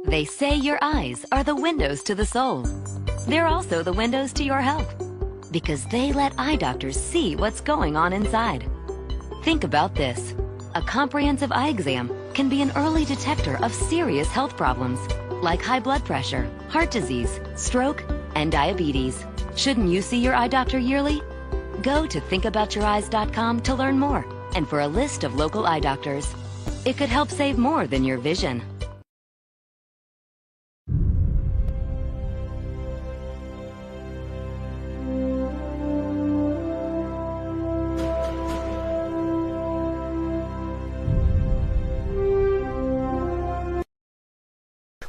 They say your eyes are the windows to the soul. They're also the windows to your health because they let eye doctors see what's going on inside. Think about this. A comprehensive eye exam can be an early detector of serious health problems like high blood pressure, heart disease, stroke, and diabetes. Shouldn't you see your eye doctor yearly? Go to thinkaboutyoureyes.com to learn more and for a list of local eye doctors. It could help save more than your vision.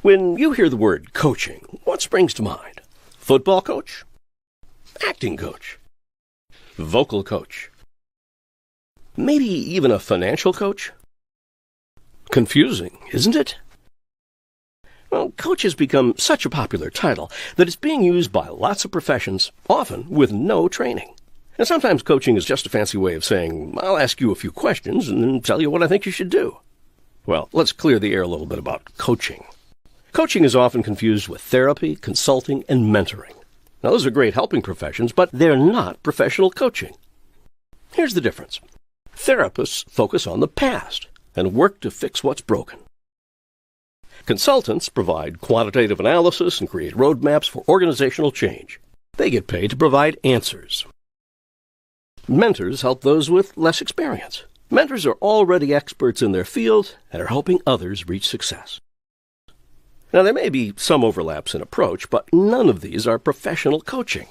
When you hear the word coaching, what springs to mind? Football coach? Acting coach? Vocal coach? Maybe even a financial coach? Confusing, isn't it? Well, coach has become such a popular title that it's being used by lots of professions, often with no training. And sometimes coaching is just a fancy way of saying, I'll ask you a few questions and then tell you what I think you should do. Well, let's clear the air a little bit about coaching. Coaching is often confused with therapy, consulting, and mentoring. Now, those are great helping professions, but they're not professional coaching. Here's the difference. Therapists focus on the past and work to fix what's broken. Consultants provide quantitative analysis and create roadmaps for organizational change. They get paid to provide answers. Mentors help those with less experience. Mentors are already experts in their field and are helping others reach success. Now, there may be some overlaps in approach, but none of these are professional coaching.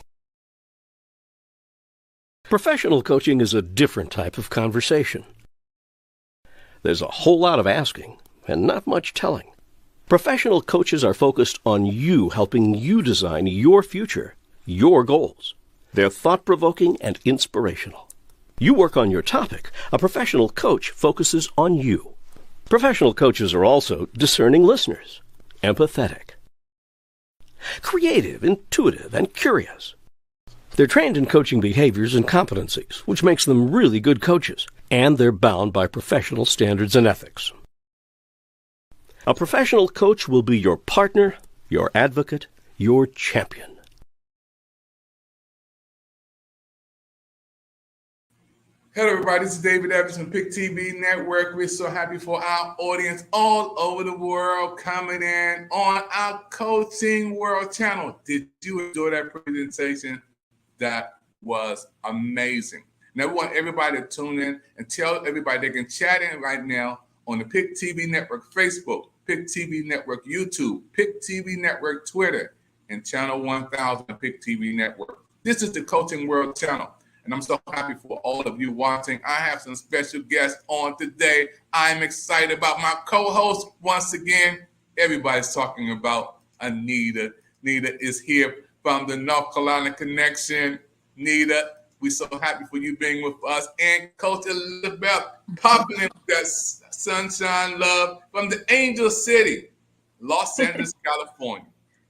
Professional coaching is a different type of conversation. There's a whole lot of asking and not much telling. Professional coaches are focused on you, helping you design your future, your goals. They're thought-provoking and inspirational. You work on your topic. A professional coach focuses on you. Professional coaches are also discerning listeners. Empathetic, creative, intuitive, and curious. They're trained in coaching behaviors and competencies, which makes them really good coaches, and they're bound by professional standards and ethics. A professional coach will be your partner, your advocate, your champion. Hello, everybody. This is David Evans from Pick TV Network. We're so happy for our audience all over the world coming in on our Coaching World channel. Did you enjoy that presentation? That was amazing. Now, we want everybody to tune in and tell everybody they can chat in right now on the Pick TV Network Facebook, Pick TV Network YouTube, Pick TV Network Twitter, and Channel 1000 Pick TV Network. This is the Coaching World channel. And I'm so happy for all of you watching. I have some special guests on today. I'm excited about my co-host once again. Everybody's talking about Anita. Nita is here from the North Carolina Connection. Nita, we're so happy for you being with us. And Coach Elizabeth popping in that sunshine love from the Angel City, Los Angeles, California.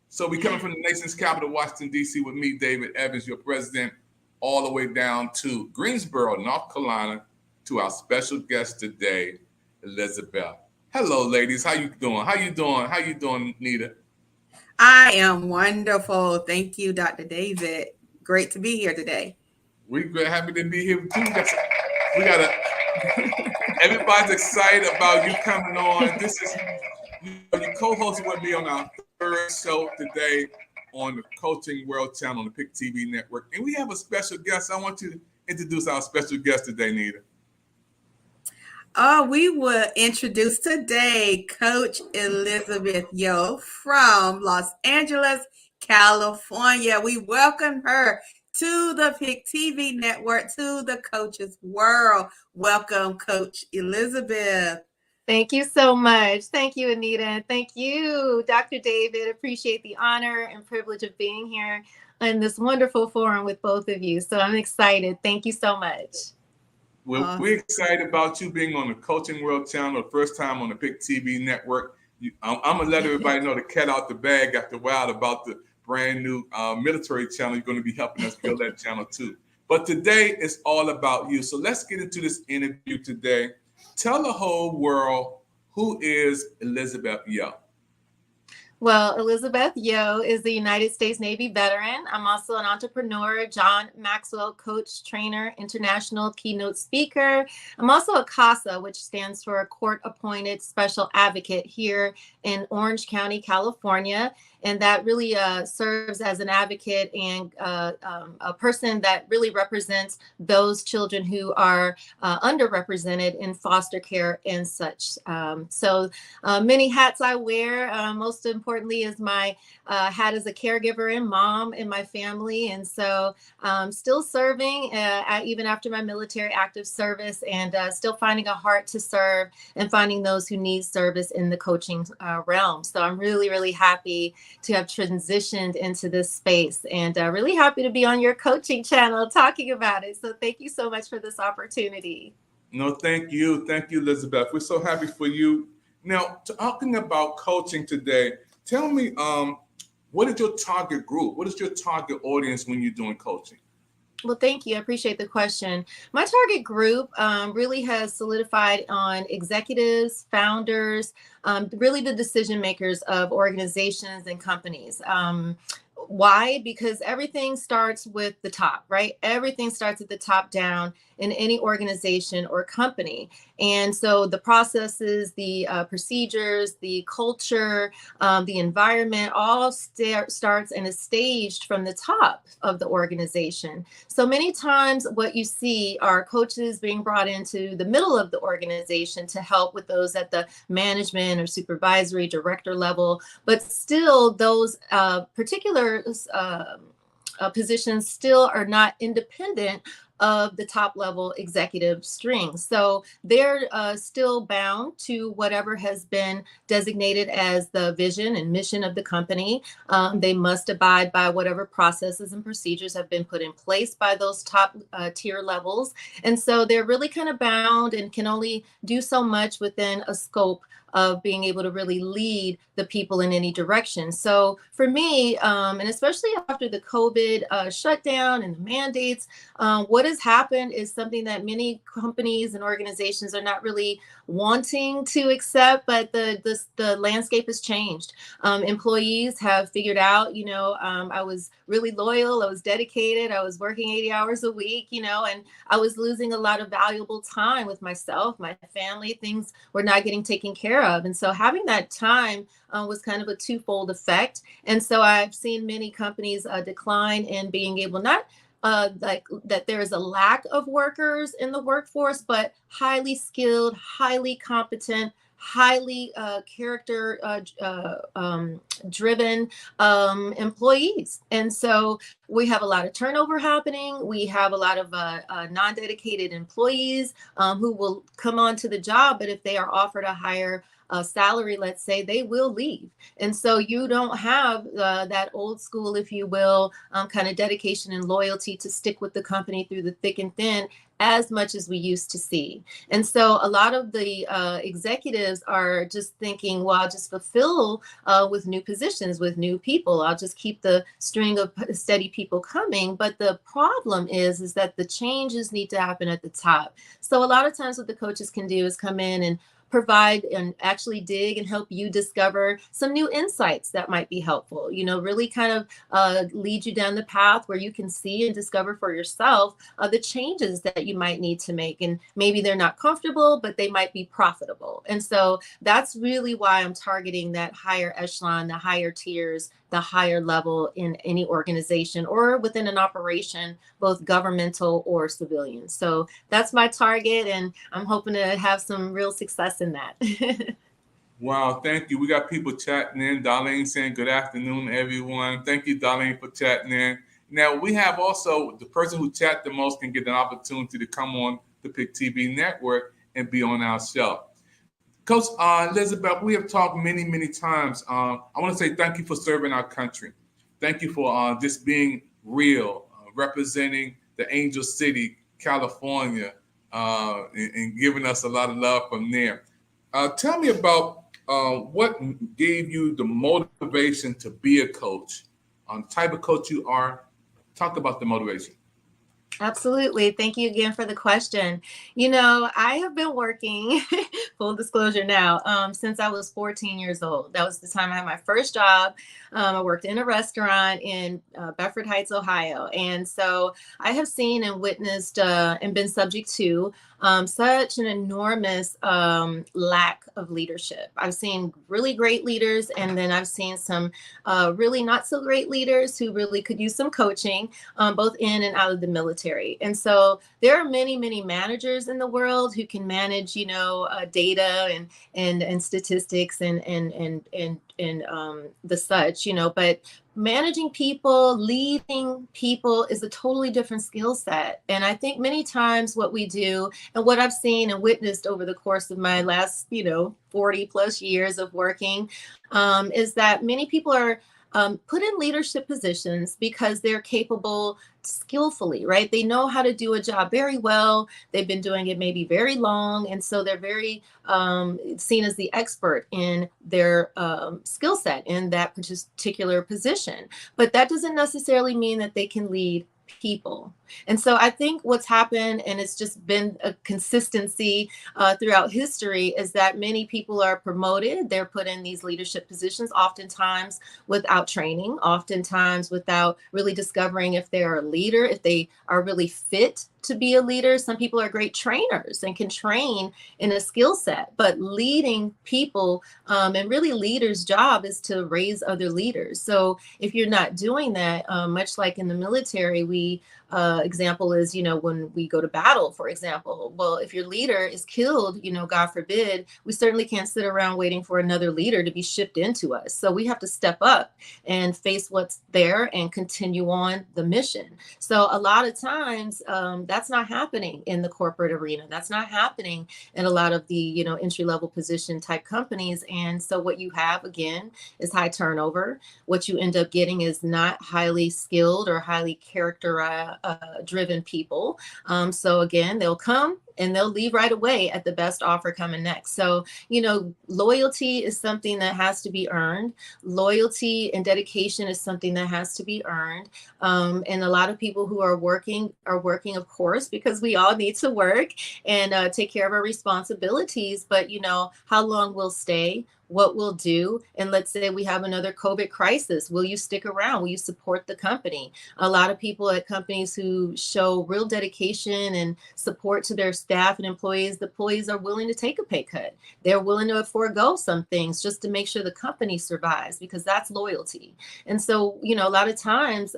So we're coming from the nation's capital, Washington, D.C. with me, David Evans, your president, all the way down to Greensboro, North Carolina, to our special guest today, Elizabeth. Hello, ladies. How you doing? How you doing, Nita? I am wonderful. Thank you, Dr. David. Great to be here today. We're happy to be here too. Everybody's excited about you coming on. This is your co-host with me on our third show today on the Coaching World channel on the Pick TV Network. And we have a special guest. I want you to introduce our special guest today, Nita. We will introduce today Coach Elizabeth Yo from Los Angeles, California. We welcome her to the Pick TV Network, to the Coach's World. Welcome, Coach Elizabeth. Thank you so much. Thank you, Anita. Thank you, Dr. David. Appreciate the honor and privilege of being here in this wonderful forum with both of you. So I'm excited. Thank you so much. Well, we're excited about you being on the Coaching World channel, the first time on the Pick TV Network. I'm going to let everybody know the cat out the bag after a while about the brand new military channel. You're going to be helping us build that channel too. But today is all about you. So let's get into this interview today. Tell the whole world, who is Elizabeth Yo? Well, Elizabeth Yo is the United States Navy veteran. I'm also an entrepreneur, John Maxwell coach, trainer, international keynote speaker. I'm also a CASA, which stands for Court Appointed Special Advocate here in Orange County, California. And that really serves as an advocate and a person that really represents those children who are underrepresented in foster care and such. So many hats I wear. Most importantly is my hat as a caregiver and mom in my family. And so still serving even after my military active service, and still finding a heart to serve and finding those who need service in the coaching realm. So I'm really, really happy to have transitioned into this space, and really happy to be on your coaching channel talking about it. So thank you so much for this opportunity. No, thank you. Thank you, Elizabeth. We're so happy for you. Now, talking about coaching today, tell me, what is your target group? What is your target audience when you're doing coaching? Well, thank you. I appreciate the question. My target group really has solidified on executives, founders, really the decision makers of organizations and companies. Why? Because everything starts with the top, right? Everything starts at the top down in any organization or company. And so the processes, the procedures, the culture, the environment all starts and is staged from the top of the organization. So many times what you see are coaches being brought into the middle of the organization to help with those at the management or supervisory director level, but still those particular positions still are not independent of the top level executive strings. So they're still bound to whatever has been designated as the vision and mission of the company. They must abide by whatever processes and procedures have been put in place by those top tier levels. And so they're really kind of bound and can only do so much within a scope of being able to really lead the people in any direction. So for me, and especially after the COVID shutdown and the mandates, what has happened is something that many companies and organizations are not really wanting to accept, but the landscape has changed. Employees have figured out, I was really loyal, I was dedicated, I was working 80 hours a week, and I was losing a lot of valuable time with myself, my family. Things were not getting taken care of. And so having that time was kind of a twofold effect. And so I've seen many companies decline in being able, not like that there is a lack of workers in the workforce, but highly skilled, highly competent, highly character driven employees. And so we have a lot of turnover happening. We have a lot of non-dedicated employees who will come onto the job, but if they are offered a higher salary, let's say, they will leave. And so you don't have that old school, if you will, kind of dedication and loyalty to stick with the company through the thick and thin as much as we used to see. And so a lot of the executives are just thinking, well, I'll just fulfill with new positions, with new people. I'll just keep the string of steady people coming. But the problem is that the changes need to happen at the top. So a lot of times what the coaches can do is come in and provide and actually dig and help you discover some new insights that might be helpful, really kind of lead you down the path where you can see and discover for yourself the changes that you might need to make. And maybe they're not comfortable, but they might be profitable. And so that's really why I'm targeting that higher echelon, the higher tiers, the higher level in any organization or within an operation, both governmental or civilian. So that's my target, and I'm hoping to have some real success in that. Wow, thank you. We got people chatting in. Darlene saying good afternoon, everyone. Thank you, Darlene, for chatting in. Now, we have also the person who chat the most can get an opportunity to come on the PIC TV network and be on our show. Coach Elizabeth, we have talked many, many times. I want to say thank you for serving our country. Thank you for just being real, representing the Angel City, California, and giving us a lot of love from there. Tell me about what gave you the motivation to be a coach, the type of coach you are. Talk about the motivation. Absolutely. Thank you again for the question. You know, I have been working, full disclosure now, since I was 14 years old. That was the time I had my first job. I worked in a restaurant in Bedford Heights, Ohio. And so I have seen and witnessed and been subject to such an enormous lack of leadership. I've seen really great leaders, and then I've seen some really not so great leaders who really could use some coaching, both in and out of the military. And so there are many, many managers in the world who can manage, you know, data and statistics and the such, you know, but managing people, leading people is a totally different skill set. And I think many times what we do and what I've seen and witnessed over the course of my last, you know, 40 plus years of working is that many people are put in leadership positions because they're capable skillfully, right? They know how to do a job very well. They've been doing it maybe very long. And so they're very seen as the expert in their skill set in that particular position. But that doesn't necessarily mean that they can lead people. And so I think what's happened, and it's just been a consistency throughout history, is that many people are promoted. They're put in these leadership positions, oftentimes without training, oftentimes without really discovering if they're a leader, if they are really fit to be a leader. Some people are great trainers and can train in a skill set, but leading people and really leaders' job is to raise other leaders. So if you're not doing that, much like in the military, we example is, you know, when we go to battle, for example, well, if your leader is killed, you know, God forbid, we certainly can't sit around waiting for another leader to be shipped into us. So we have to step up and face what's there and continue on the mission. So a lot of times that's not happening in the corporate arena. That's not happening in a lot of the, you know, entry-level position type companies. And so what you have, again, is high turnover. What you end up getting is not highly skilled or highly characterized driven people. So again, they'll come and they'll leave right away at the best offer coming next. So, you know, loyalty is something that has to be earned. Loyalty and dedication is something that has to be earned. And a lot of people who are working, of course, because we all need to work and take care of our responsibilities. But, you know, how long we'll stay, what we'll do. And let's say we have another COVID crisis. Will you stick around? Will you support the company? A lot of people at companies who show real dedication and support to their staff and employees, the employees are willing to take a pay cut. They're willing to forego some things just to make sure the company survives, because that's loyalty. And so, you know, a lot of times,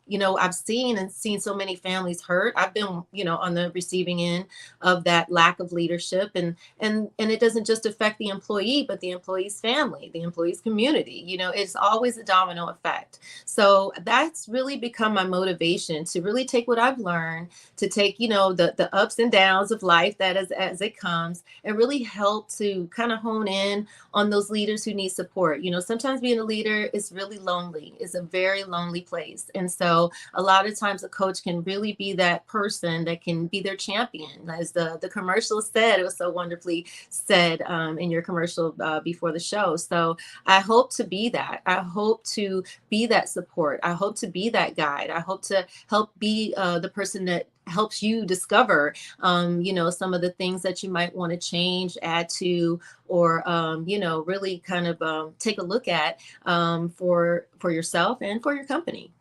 you know, I've seen so many families hurt. I've been, you know, on the receiving end of that lack of leadership, and it doesn't just affect the employee, but the employee's family, the employee's community. You know, it's always a domino effect. So that's really become my motivation to really take what I've learned, to take, you know, the ups and downs of life that as it comes, and really help to kind of hone in on those leaders who need support. You know, sometimes being a leader is really lonely. It's a very lonely place. And so a lot of times a coach can really be that person that can be their champion. As the commercial said, it was so wonderfully said in your commercial before the show. So I hope to be that. I hope to be that support. I hope to be that guide. I hope to help be the person that helps you discover, you know, some of the things that you might want to change, add to, or, you know, really kind of take a look at for yourself and for your company.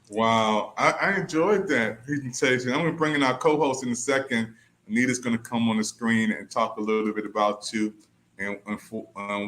Wow, I enjoyed that presentation. I'm going to bring in our co-host in a second. Anita's going to come on the screen and talk a little bit about you and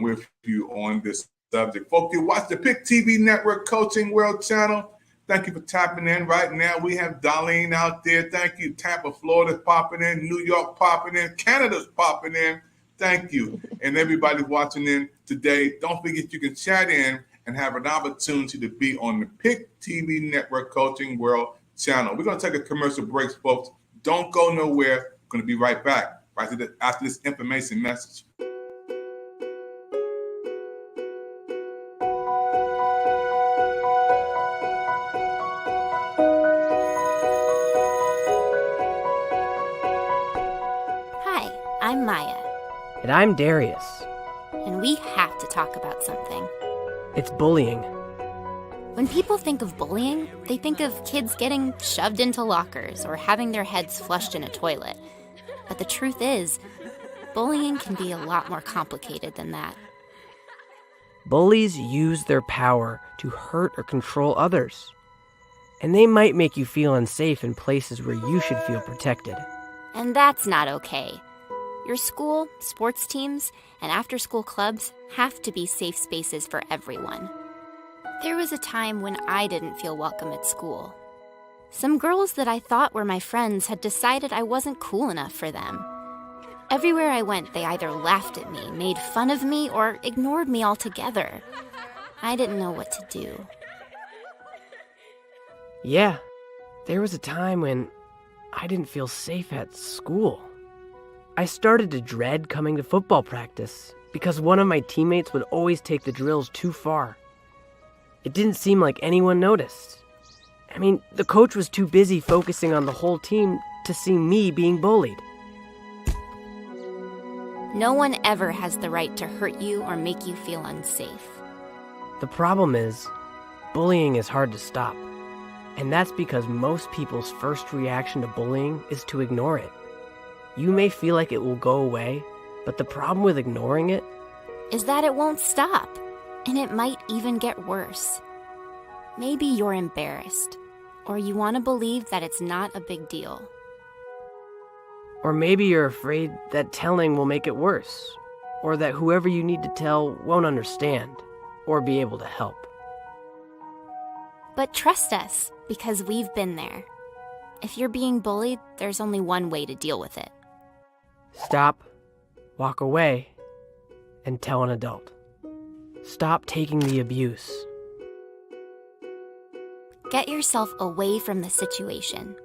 with you on this subject. Folks, you watch the Pick TV Network Coaching World Channel. Thank you for tapping in. Right now, we have Darlene out there. Thank you. Tampa, Florida's popping in. New York popping in. Canada's popping in. Thank you. And everybody watching in today, don't forget you can chat in and have an opportunity to be on the Pick TV Network Coaching World Channel. We're going to take a commercial break, folks. Don't go nowhere. We're going to be right back after this information message. I'm Maya. And I'm Darius. And we have to talk about something. It's bullying. When people think of bullying, they think of kids getting shoved into lockers or having their heads flushed in a toilet. But the truth is, bullying can be a lot more complicated than that. Bullies use their power to hurt or control others. And they might make you feel unsafe in places where you should feel protected. And that's not okay. Your school, sports teams, and after-school clubs have to be safe spaces for everyone. There was a time when I didn't feel welcome at school. Some girls that I thought were my friends had decided I wasn't cool enough for them. Everywhere I went, they either laughed at me, made fun of me, or ignored me altogether. I didn't know what to do. Yeah, there was a time when I didn't feel safe at school. I started to dread coming to football practice because one of my teammates would always take the drills too far. It didn't seem like anyone noticed. I mean, the coach was too busy focusing on the whole team to see me being bullied. No one ever has the right to hurt you or make you feel unsafe. The problem is, bullying is hard to stop. And that's because most people's first reaction to bullying is to ignore it. You may feel like it will go away, but the problem with ignoring it is that it won't stop, and it might even get worse. Maybe you're embarrassed, or you want to believe that it's not a big deal. Or maybe you're afraid that telling will make it worse, or that whoever you need to tell won't understand, or be able to help. But trust us, because we've been there. If you're being bullied, there's only one way to deal with it. Stop, walk away, and tell an adult. Stop taking the abuse. Get yourself away from the situation.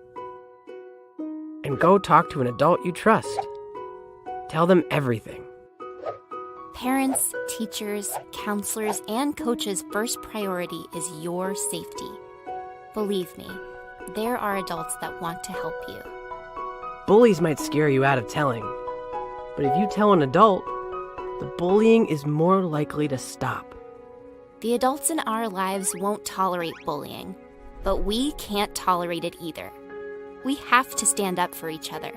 And go talk to an adult you trust. Tell them everything. Parents, teachers, counselors, and coaches' first priority is your safety. Believe me, there are adults that want to help you. Bullies might scare you out of telling, but if you tell an adult, the bullying is more likely to stop. The adults in our lives won't tolerate bullying, but we can't tolerate it either. We have to stand up for each other,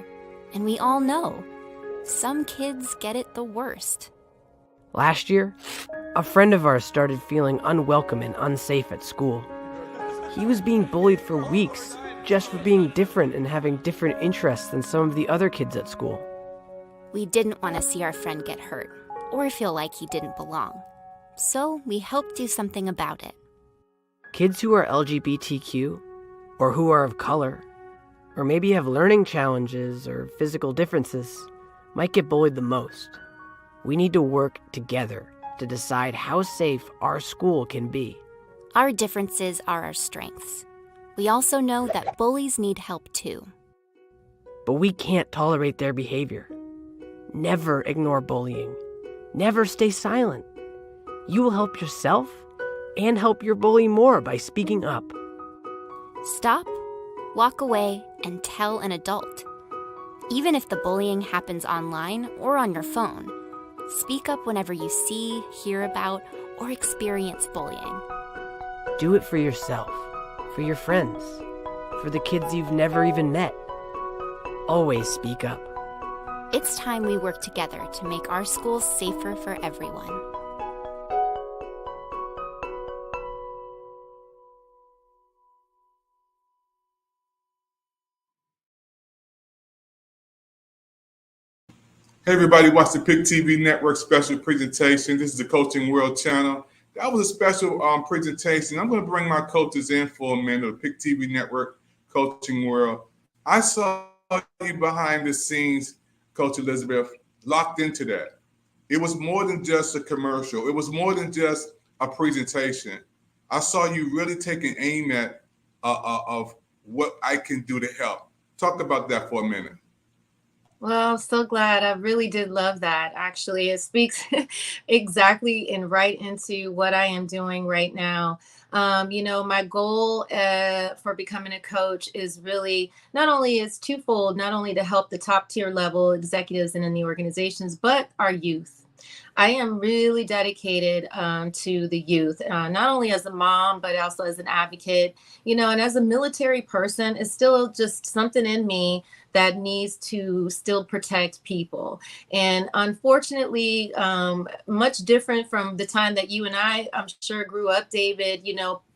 and we all know some kids get it the worst. Last year, a friend of ours started feeling unwelcome and unsafe at school. He was being bullied for weeks just for being different and having different interests than some of the other kids at school. We didn't want to see our friend get hurt or feel like he didn't belong, so we helped do something about it. Kids who are LGBTQ, or who are of color, or maybe have learning challenges or physical differences, might get bullied the most. We need to work together to decide how safe our school can be. Our differences are our strengths. We also know that bullies need help too. But we can't tolerate their behavior. Never ignore bullying. Never stay silent. You will help yourself and help your bully more by speaking up. Stop, walk away, and tell an adult. Even if the bullying happens online or on your phone, speak up whenever you see, hear about, or experience bullying. Do it for yourself, for your friends, for the kids you've never even met. Always speak up. It's time we work together to make our schools safer for everyone. Hey everybody, watch the Pick TV Network special presentation. This is the Coaching World channel. That was a special presentation. I'm going to bring my coaches in for a minute. The Pick TV Network, Coaching World. I saw you behind the scenes, Coach Elizabeth, locked into that. It was more than just a commercial. It was more than just a presentation. I saw you really taking aim at of what I can do to help. Talk about that for a minute. Well, I'm so glad. I really did love that. Actually, it speaks exactly and right into what I am doing right now. My goal for becoming a coach is really not only is twofold, not only to help the top tier level executives and in the organizations, but our youth. I am really dedicated to the youth, not only as a mom, but also as an advocate, and as a military person. It's still just something in me that needs to still protect people. And unfortunately, much different from the time that you and I'm sure, grew up, David,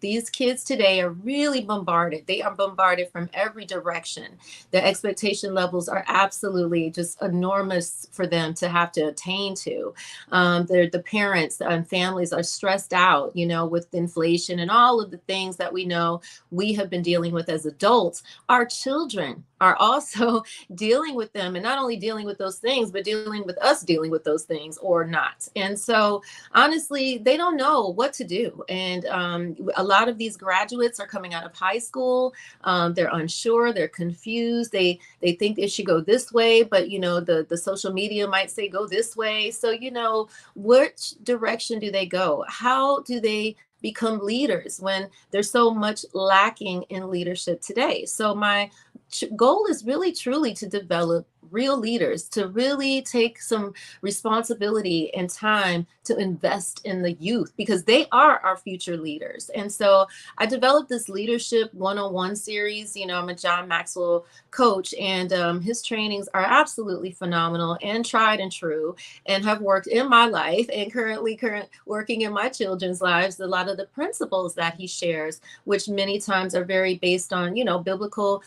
these kids today are really bombarded. They are bombarded from every direction. The expectation levels are absolutely just enormous for them to have to attain to. The parents and families are stressed out, with inflation and all of the things that we know we have been dealing with as adults. Our children are also dealing with them, and not only dealing with those things, but dealing with us dealing with those things or not. And so honestly, they don't know what to do. And a lot of these graduates are coming out of high school. They're unsure, they're confused. They think it should go this way, but the social media might say go this way. So which direction do they go? How do they become leaders when there's so much lacking in leadership today? So my goal is really truly to develop real leaders, to really take some responsibility and time to invest in the youth, because they are our future leaders. And so I developed this leadership 101 series. I'm a John Maxwell coach, and his trainings are absolutely phenomenal and tried and true, and have worked in my life and currently working in my children's lives. A lot of the principles that he shares, which many times are very based on, biblical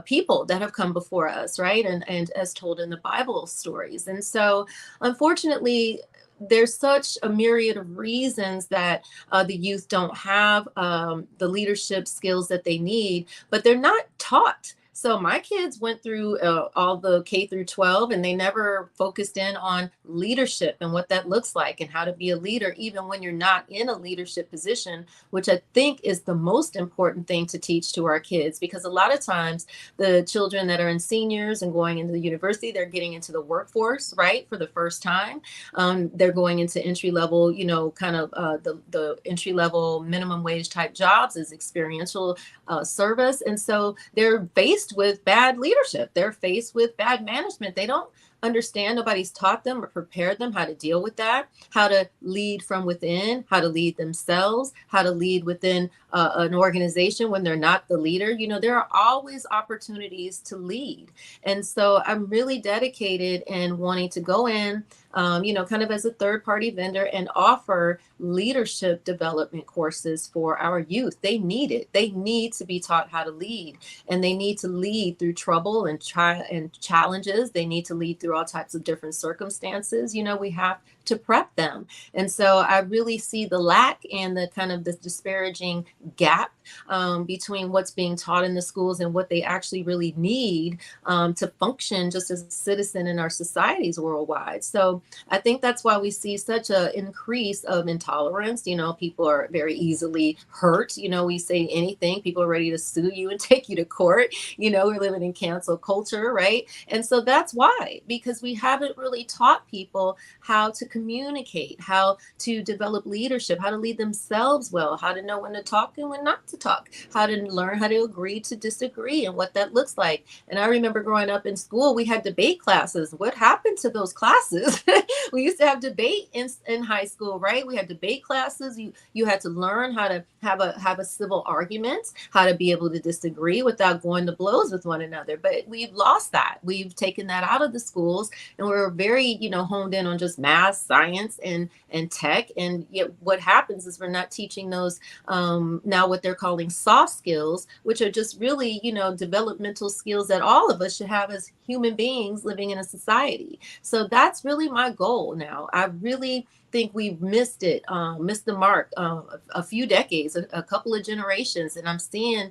people that have come before us, right? And as told in the Bible stories. And so unfortunately, there's such a myriad of reasons that the youth don't have the leadership skills that they need, but they're not taught. So my kids went through all the K through 12, and they never focused in on leadership and what that looks like and how to be a leader, even when you're not in a leadership position, which I think is the most important thing to teach to our kids. Because a lot of times the children that are in seniors and going into the university, they're getting into the workforce, right, for the first time. They're going into entry level, kind of the entry level minimum wage type jobs as experiential service. And so they're faced with bad leadership. They're faced with bad management. They don't understand. Nobody's taught them or prepared them how to deal with that, how to lead from within, how to lead themselves, how to lead within an organization when they're not the leader. There are always opportunities to lead. And so I'm really dedicated and wanting to go in, kind of as a third party vendor and offer leadership development courses for our youth. They need it. They need to be taught how to lead, and they need to lead through trouble and challenges. They need to lead through all types of different circumstances. We have to prep them. And so I really see the lack and the kind of the disparaging gap between what's being taught in the schools and what they actually really need to function just as a citizen in our societies worldwide. So I think that's why we see such an increase of intolerance. People are very easily hurt. We say anything, people are ready to sue you and take you to court. We're living in cancel culture, right? And so that's why, because we haven't really taught people how to communicate, how to develop leadership, how to lead themselves well, how to know when to talk and when not to talk, how to learn how to agree to disagree and what that looks like. And I remember growing up in school, we had debate classes. What happened to those classes? We used to have debate in high school, right? We had debate classes. You had to learn how to have a civil argument, how to be able to disagree without going to blows with one another. But we've lost that. We've taken that out of the schools, and we're very, honed in on just math, science, and tech. And yet what happens is we're not teaching those now what they're calling soft skills, which are just really, developmental skills that all of us should have as human beings living in a society. So that's really my goal now. I really think we've missed the mark a few decades, a couple of generations. And I'm seeing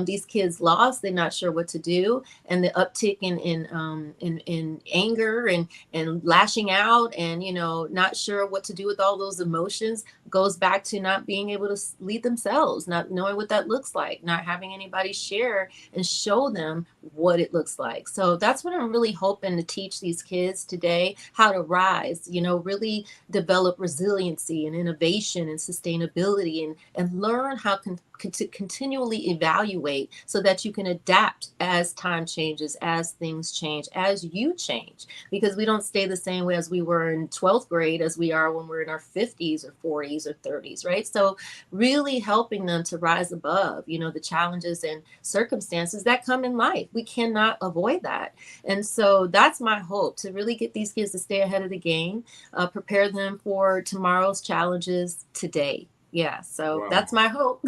these kids lost. They're not sure what to do. And the uptick in anger and lashing out and, not sure what to do with all those emotions goes back to not being able to lead themselves, not knowing what that looks like, not having anybody share and show them what it looks like. So that's what I'm really hoping to teach these kids today, how to rise, really develop resiliency and innovation and sustainability and learn how to continually evaluate so that you can adapt as time changes, as things change, as you change, because we don't stay the same way as we were in 12th grade as we are when we're in our 50s or 40s or 30s, right? So really helping them to rise above, the challenges and circumstances that come in life. We cannot avoid that. And so that's my hope, to really get these kids to stay ahead of the game, prepare them for tomorrow's challenges today. Yeah, so Wow. That's my hope.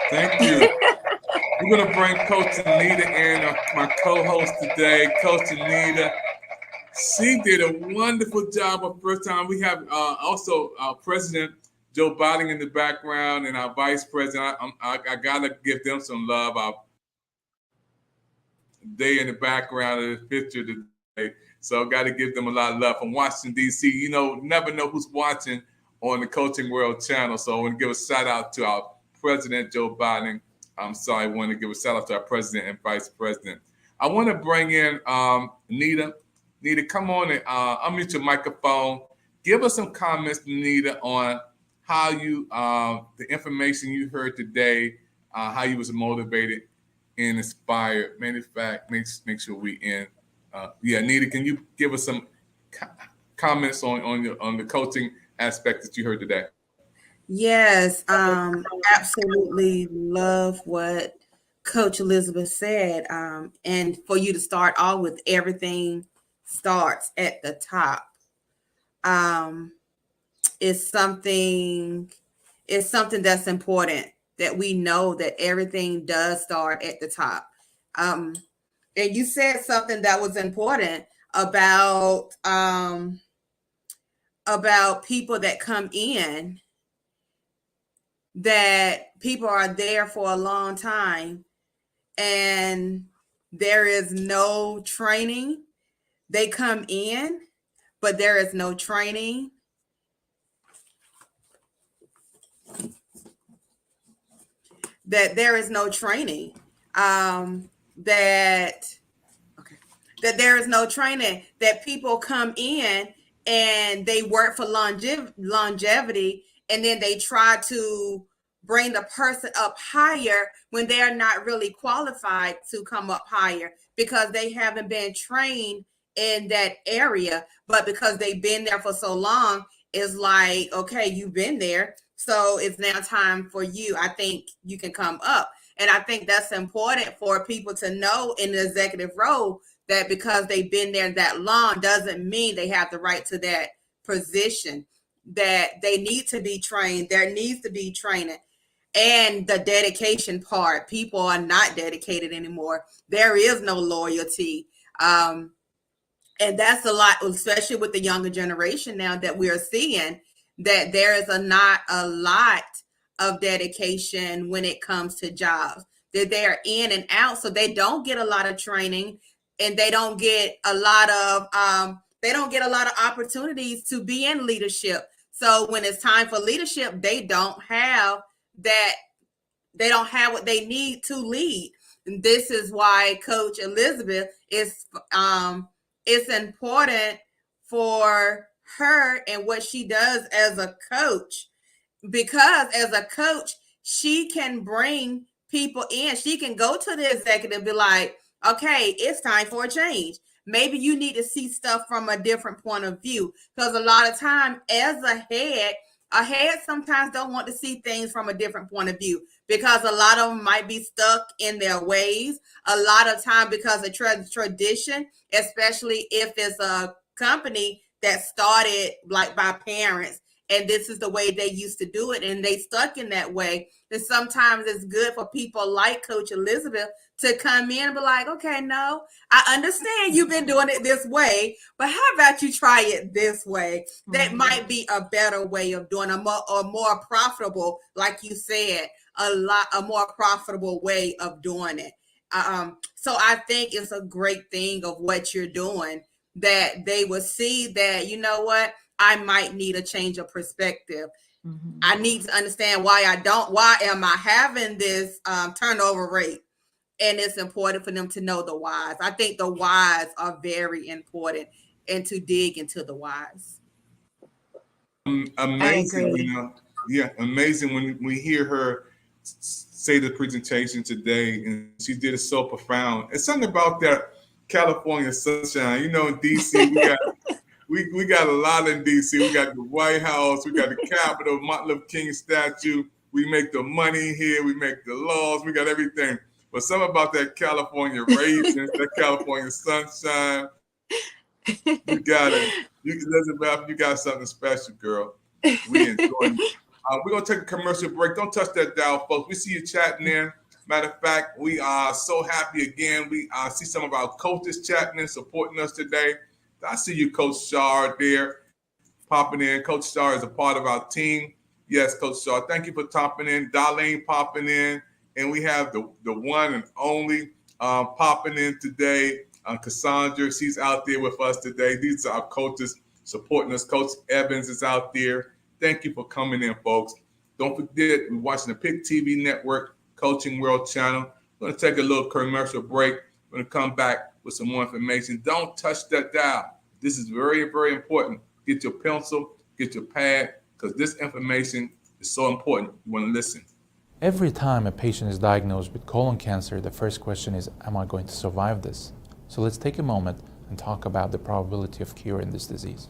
Thank you. We're going to bring Coach Anita in, my co-host today. Coach Anita, she did a wonderful job of first time. We have also President Joe Biden in the background and our Vice President. I got to give them some love. They in the background of the picture today. So I got to give them a lot of love from Washington, D.C. Never know who's watching on the Coaching World channel. So I want to give a shout out to our President Joe Biden. I want to give a shout out to our President and Vice President. I want to bring in Nita. Nita, come on and unmute your microphone. Give us some comments, Nita, on how you, the information you heard today, how you was motivated and inspired. Matter of fact, make sure we in. Nita, can you give us some comments on the coaching aspect that you heard today? Yes, absolutely love what Coach Elizabeth said. And for you to start off with, everything starts at the top. It's something that's important, that we know that everything does start at the top. And you said something that was important about people that come in, that people are there for a long time and there is no training. They come in, but there is no training. That there is no training. That there is no training. That people come in and they work for longevity, and then they try to bring the person up higher when they are not really qualified to come up higher, because they haven't been trained in that area. But because they've been there for so long, it's like, okay, you've been there, so it's now time for you. I think you can come up. And I think that's important for people to know in the executive role, that because they've been there that long doesn't mean they have the right to that position, that they need to be trained. There needs to be training. And the dedication part, people are not dedicated anymore. There is no loyalty. And that's a lot, especially with the younger generation now, that we are seeing that there is not a lot of dedication when it comes to jobs, that they're in and out. So they don't get a lot of training, and they don't get a lot of opportunities to be in leadership. So when it's time for leadership, they don't have that. They don't have what they need to lead. And this is why Coach Elizabeth is, it's important for her and what she does as a coach, because as a coach, she can bring people in. She can go to the executive and be like, okay, it's time for a change. Maybe you need to see stuff from a different point of view, because a lot of time as a head sometimes don't want to see things from a different point of view, because a lot of them might be stuck in their ways. A lot of time because of tradition, especially if it's a company that started like by parents, and this is the way they used to do it, and they stuck in that way. And sometimes it's good for people like Coach Elizabeth to come in and be like, okay, no, I understand you've been doing it this way, but how about you try it this way? That might be a better way of doing a more profitable, like you said, a more profitable way of doing it. So I think it's a great thing of what you're doing, that they will see that, you know what, I might need a change of perspective. Mm-hmm. I need to understand why am I having this turnover rate? And it's important for them to know the whys. I think the whys are very important, and to dig into the whys. Amazing. Yeah, amazing when we hear her say the presentation today, and she did it so profound. It's something about that California sunshine. You know, in DC, we got a lot in DC. We got the White House, we got the Capitol, Martin Luther King statue. We make the money here, we make the laws, we got everything. But something about that California radiance, that California sunshine, you got it. Elizabeth, you got something special, girl. We enjoy it. We're going to take a commercial break. Don't touch that dial, folks. We see you chatting in. Matter of fact, we are so happy again. We see some of our coaches chatting in, supporting us today. I see you, Coach Shard, there, popping in. Coach Shard is a part of our team. Yes, Coach Shard, thank you for popping in. Darlene popping in. And we have the one and only popping in today, Cassandra. She's out there with us today. These are our coaches supporting us. Coach Evans is out there. Thank you for coming in, folks. Don't forget, we're watching the Pick TV Network, Coaching World Channel. We're going to take a little commercial break. We're going to come back with some more information. Don't touch that dial. This is very, very important. Get your pencil, get your pad, because this information is so important. You want to listen. Every time a patient is diagnosed with colon cancer, the first question is, am I going to survive this? So let's take a moment and talk about the probability of cure in this disease.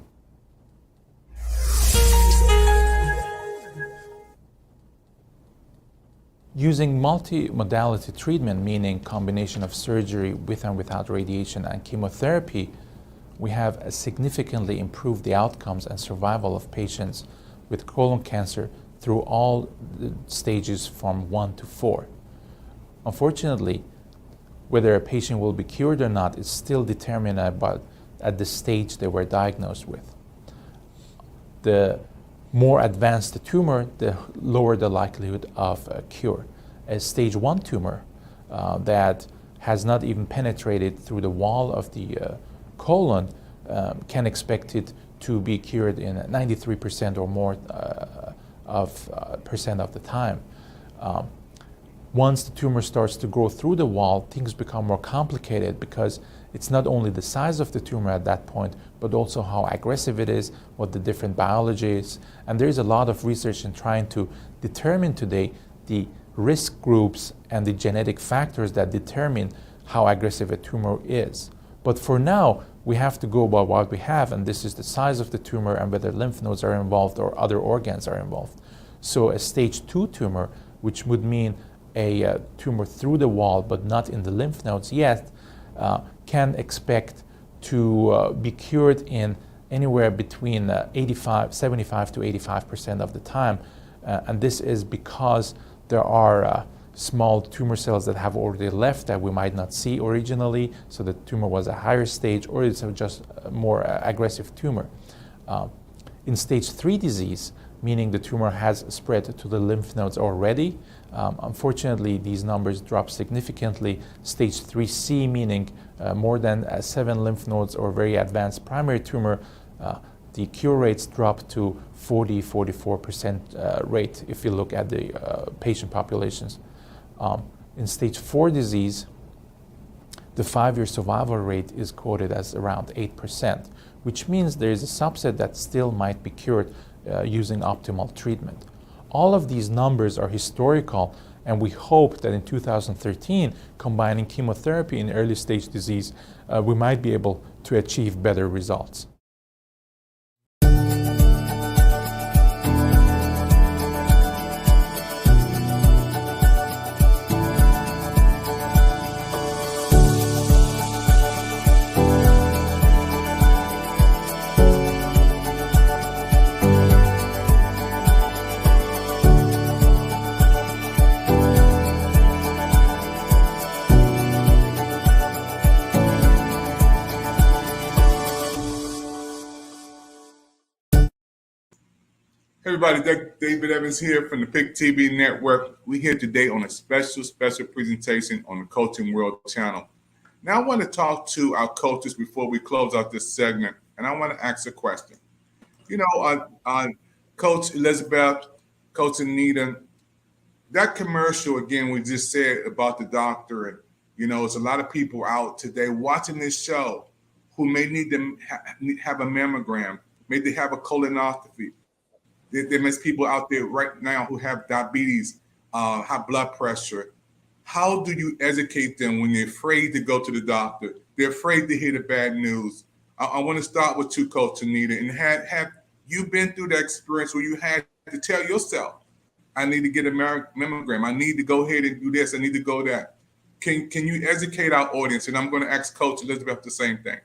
Using multi-modality treatment, meaning combination of surgery with and without radiation and chemotherapy, we have significantly improved the outcomes and survival of patients with colon cancer through all the stages from 1 to 4. Unfortunately, whether a patient will be cured or not is still determined at the stage they were diagnosed with. The more advanced the tumor, the lower the likelihood of a cure. A stage 1 tumor that has not even penetrated through the wall of the colon can expect it to be cured in 93% or more percent of the time. Once the tumor starts to grow through the wall, things become more complicated because it's not only the size of the tumor at that point, but also how aggressive it is, what the different biology is. And there's a lot of research in trying to determine today the risk groups and the genetic factors that determine how aggressive a tumor is. But for now, we have to go by what we have, and this is the size of the tumor and whether lymph nodes are involved or other organs are involved. So a stage 2 tumor, which would mean a tumor through the wall but not in the lymph nodes yet, can expect to be cured in anywhere between 75 to 85% of the time. And this is because there are small tumor cells that have already left that we might not see originally, so the tumor was a higher stage, or it's just a more aggressive tumor. In stage 3 disease, meaning the tumor has spread to the lymph nodes already, unfortunately these numbers drop significantly. Stage 3C, meaning more than 7 lymph nodes or very advanced primary tumor, the cure rates drop to 40-44% rate if you look at the patient populations. In stage 4 disease, the 5-year survival rate is quoted as around 8%, which means there is a subset that still might be cured using optimal treatment. All of these numbers are historical, and we hope that in 2013, combining chemotherapy in early stage disease, we might be able to achieve better results. Everybody, David Evans here from the Pick TV Network. We're here today on a special presentation on the Coaching World Channel. Now I want to talk to our coaches before we close out this segment, and I want to ask a question. You know, Coach Elizabeth, Coach Anita, that commercial, again, we just said about the doctor, and, you know, there's a lot of people out today watching this show who may need to have a mammogram, maybe have a colonoscopy. There's people out there right now who have diabetes, high blood pressure. How do you educate them when they're afraid to go to the doctor? They're afraid to hear the bad news. I want to start with you, Coach Anita. And have you been through that experience where you had to tell yourself, I need to get a mammogram. I need to go ahead and do this. I need to go that. Can you educate our audience? And I'm going to ask Coach Elizabeth the same thing.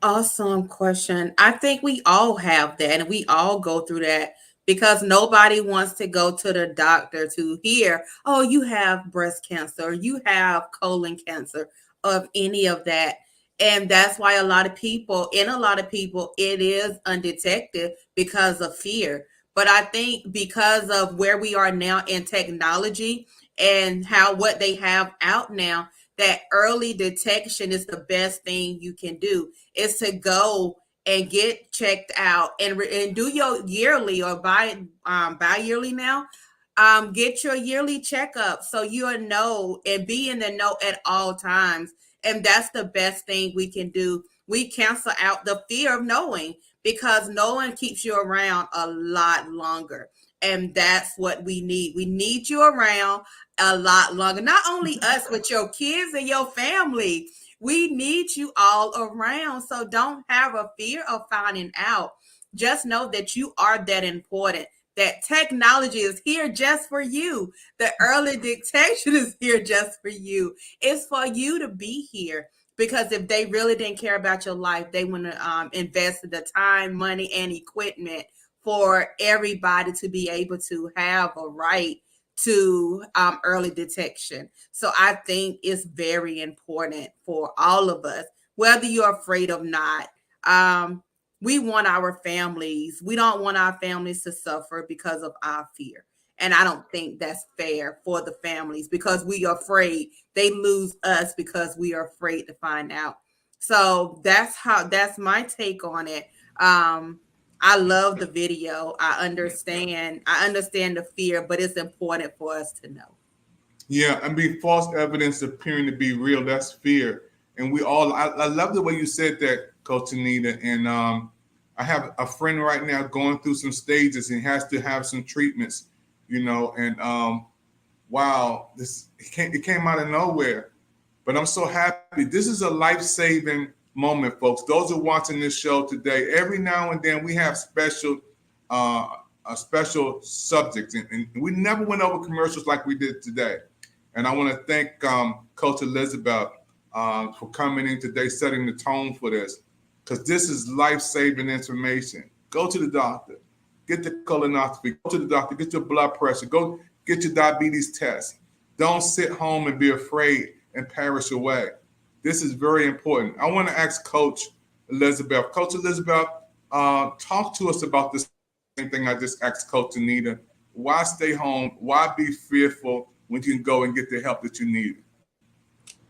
Awesome question. I think we all have that, and we all go through that because nobody wants to go to the doctor to hear, oh, you have breast cancer, you have colon cancer, of any of that. And that's why a lot of people, it is undetected because of fear. But I think because of where we are now in technology and what they have out now, that early detection is the best thing you can do, is to go and get checked out and do your yearly or bi-yearly now. Get your yearly checkup so you'll know and be in the know at all times. And that's the best thing we can do. We cancel out the fear of knowing, because knowing keeps you around a lot longer. And that's what we need. We need you around a lot longer. Not only us, but your kids and your family. We need you all around. So don't have a fear of finding out. Just know that you are that important. That technology is here just for you. The early detection is here just for you. It's for you to be here. Because if they really didn't care about your life, they want to invest the time, money, and equipment for everybody to be able to have a right to early detection. So I think it's very important for all of us, whether you're afraid or not. We want our families. We don't want our families to suffer because of our fear. And I don't think that's fair for the families, because we are afraid they lose us because we are afraid to find out. So that's my take on it. I love the video. I understand the fear, but it's important for us to know. Yeah, I mean, false evidence appearing to be real, that's fear. And I love the way you said that, Coach Anita. And I have a friend right now going through some stages and has to have some treatments, and wow, it came out of nowhere. But I'm so happy. This is a life-saving moment, folks. Those who are watching this show today, every now and then we have special subjects, and we never went over commercials like we did today. And I want to thank Coach Elizabeth for coming in today, setting the tone for this, because this is life-saving information. Go to the doctor, get the colonoscopy, go to the doctor, get your blood pressure, go get your diabetes test. Don't sit home and be afraid and perish away. This is very important. I want to ask Coach Elizabeth. Coach Elizabeth, talk to us about this same thing I just asked Coach Anita. Why stay home? Why be fearful when you can go and get the help that you need?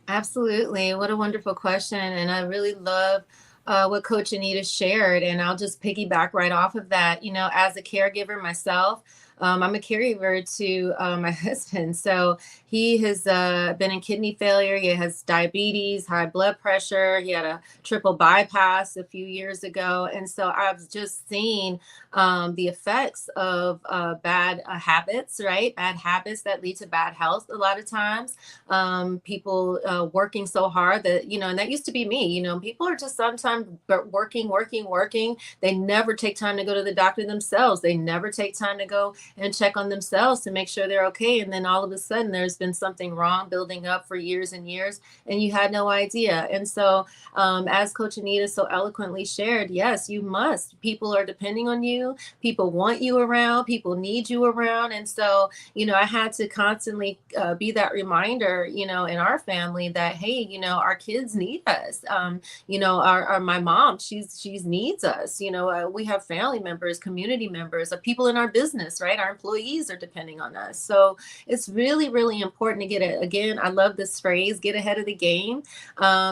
Absolutely. What a wonderful question. And I really love what Coach Anita shared. And I'll just piggyback right off of that. As a caregiver myself, I'm a caregiver to my husband. So he has been in kidney failure. He has diabetes, high blood pressure. He had a triple bypass a few years ago. And so I've just seen the effects of bad habits, right? Bad habits that lead to bad health a lot of times. People working so hard that, and that used to be me. People are just sometimes working. They never take time to go to the doctor themselves. They never take time to go and check on themselves to make sure they're okay. And then all of a sudden there's been something wrong building up for years and years, and you had no idea. And so as Coach Anita so eloquently shared, yes, you must. People are depending on you. People want you around. People need you around. And so, I had to constantly be that reminder, in our family that, hey, our kids need us. My mom, she's needs us. We have family members, community members, people in our business, right? Our employees are depending on us. So it's really, really important to get it. Again, I love this phrase, get ahead of the game,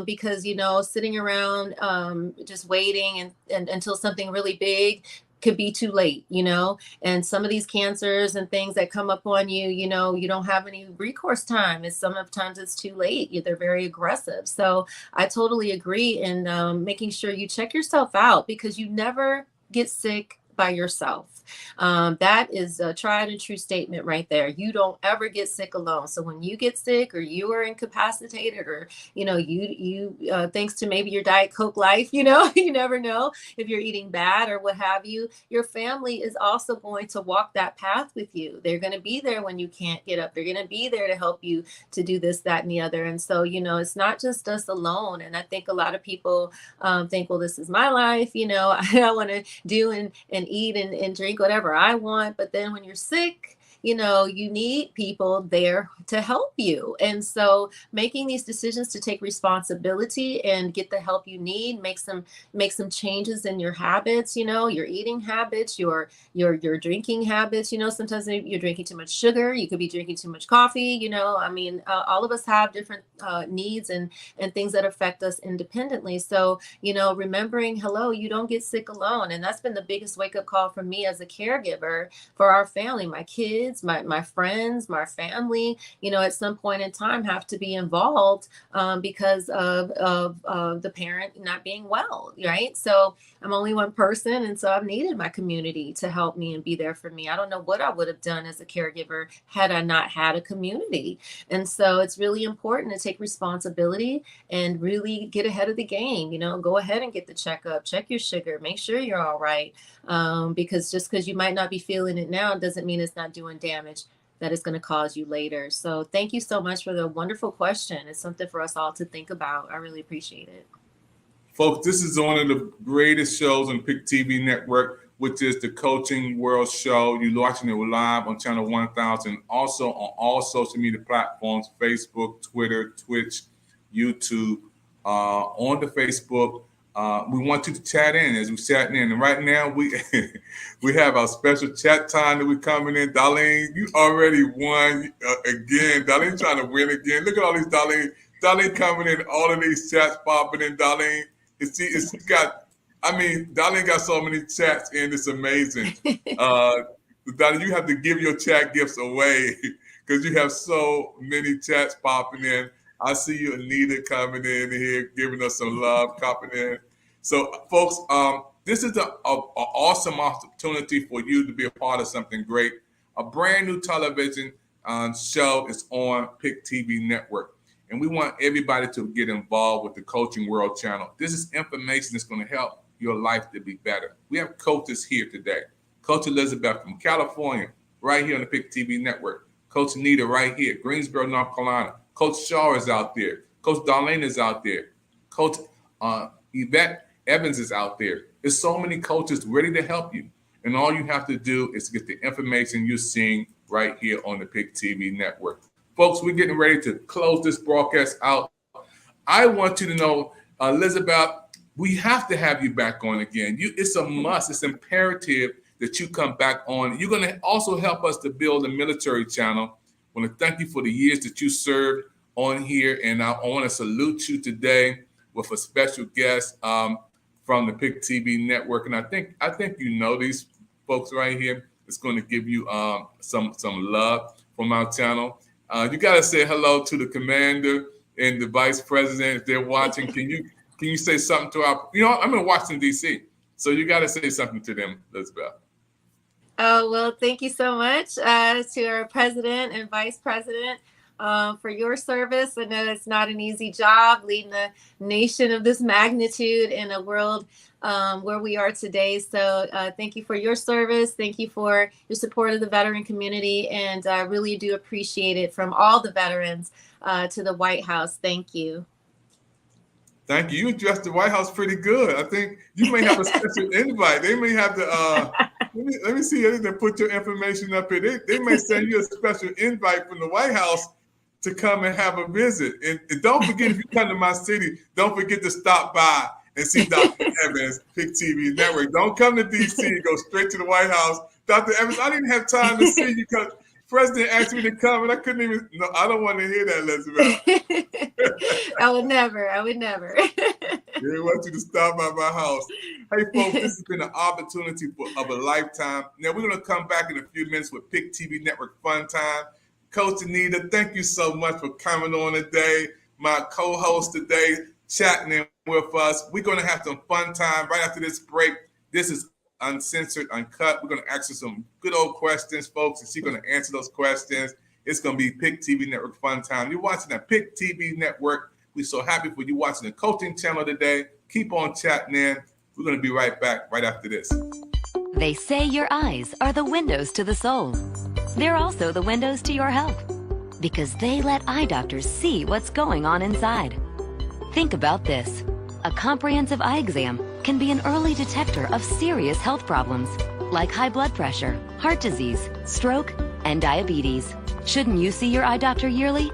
because, sitting around just waiting and until something really big could be too late, and some of these cancers and things that come up on you, you don't have any recourse time. Sometimes it's too late. They're very aggressive. So I totally agree in making sure you check yourself out, because you never get sick by yourself. That is a tried and true statement right there. You don't ever get sick alone. So when you get sick or you are incapacitated or, you thanks to maybe your Diet Coke life, you never know if you're eating bad or what have you, your family is also going to walk that path with you. They're going to be there when you can't get up. They're going to be there to help you to do this, that, and the other. And so, it's not just us alone. And I think a lot of people think, well, this is my life. I want to do and eat and drink whatever I want. But then when you're sick, you need people there to help you. And so making these decisions to take responsibility and get the help you need, make some changes in your habits, your eating habits, your drinking habits. Sometimes you're drinking too much sugar, you could be drinking too much coffee, all of us have different needs and things that affect us independently. So, remembering, you don't get sick alone. And that's been the biggest wake-up call for me as a caregiver for our family, my kids, my friends, my family, at some point in time have to be involved because of the parent not being well, right? So I'm only one person. And so I've needed my community to help me and be there for me. I don't know what I would have done as a caregiver had I not had a community. And so it's really important to take responsibility and really get ahead of the game, go ahead and get the checkup, check your sugar, make sure you're all right. Because just because you might not be feeling it now doesn't mean it's not doing damage that is going to cause you later. So thank you so much for the wonderful question. It's something for us all to think about. I really appreciate it. Folks, this is one of the greatest shows on PIC TV Network, which is the Coaching World Show. You're watching it live on Channel 1000, also on all social media platforms, Facebook, Twitter, Twitch, YouTube. On the Facebook, we want you to chat in as we chat in. And right now, we have our special chat time that we're coming in. Darlene, you already won again. Darlene trying to win again. Look at all these Darlene. Darlene coming in, all of these chats popping in. Darlene, Darlene got so many chats in. It's amazing. Darlene, you have to give your chat gifts away because you have so many chats popping in. I see you, Anita, coming in here, giving us some love, coming in. So, folks, this is an awesome opportunity for you to be a part of something great. A brand new television show is on PIC TV Network. And we want everybody to get involved with the Coaching World Channel. This is information that's going to help your life to be better. We have coaches here today. Coach Elizabeth from California, right here on the PIC TV Network. Coach Anita right here, Greensboro, North Carolina. Coach Shaw is out there. Coach Darlene is out there. Coach Yvette Evans is out there. There's so many coaches ready to help you. And all you have to do is get the information you're seeing right here on the PIC TV Network. Folks, we're getting ready to close this broadcast out. I want you to know, Elizabeth, we have to have you back on again. It's a must. It's imperative that you come back on. You're going to also help us to build a military channel. I want to thank you for the years that you served on here. And I want to salute you today with a special guest from the PIC TV Network. And I think these folks right here. It's going to give you some love from our channel. You got to say hello to the commander and the vice president if they're watching. Can you say something to our? I'm in Washington D.C., so you got to say something to them, Elizabeth. Oh, well, thank you so much to our president and vice president for your service. I know it's not an easy job leading a nation of this magnitude in a world where we are today. So thank you for your service. Thank you for your support of the veteran community. And I really do appreciate it from all the veterans to the White House. Thank you. Thank you. You addressed the White House pretty good. I think you may have a special invite. They may have to, let me see if they put your information up here. They may send you a special invite from the White House to come and have a visit. And don't forget, if you come to my city, don't forget to stop by and see Dr. Evans, PIC TV Network. Don't come to D.C. Go straight to the White House. Dr. Evans, I didn't have time to see you because President asked me to come, and I couldn't even. No, I don't want to hear that, Elizabeth. I would never. Yeah, I want you to stop by my house. Hey, folks, this has been an opportunity of a lifetime. Now, we're going to come back in a few minutes with PIC TV Network Fun Time. Coach Anita, thank you so much for coming on today. My co-host today, chatting in with us. We're going to have some fun time right after this break. This is uncensored, uncut. We're going to ask her some good old questions, folks, and she's going to answer those questions. It's going to be Pick TV Network Fun Time. You're watching the Pick TV Network. We're so happy for you watching the coaching channel today. Keep on chatting in. We're going to be right back right after this. They say your eyes are the windows to the soul. They're also the windows to your health because they let eye doctors see what's going on inside. Think about this. A comprehensive eye exam can be an early detector of serious health problems like high blood pressure, heart disease, stroke, and diabetes. Shouldn't you see your eye doctor yearly?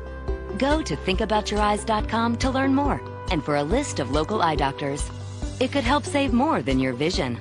Go to thinkaboutyoureyes.com to learn more and for a list of local eye doctors. It could help save more than your vision.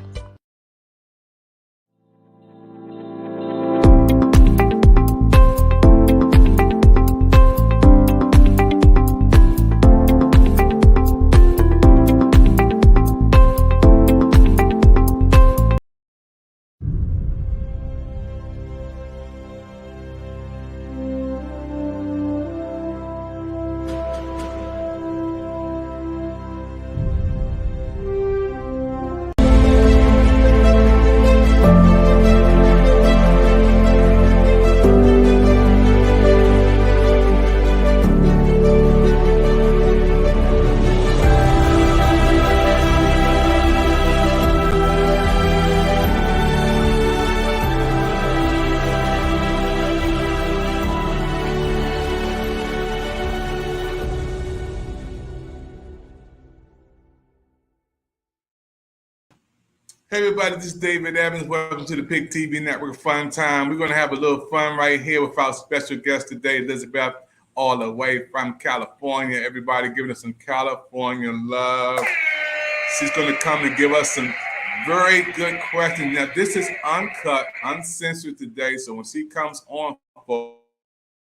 Hey everybody, this is David Evans. Welcome to the Pick TV Network Fun Time. We're going to have a little fun right here with our special guest today, Elizabeth, all the way from California. Everybody giving us some California love. She's going to come and give us some very good questions. Now, this is uncut, uncensored today, so when she comes on,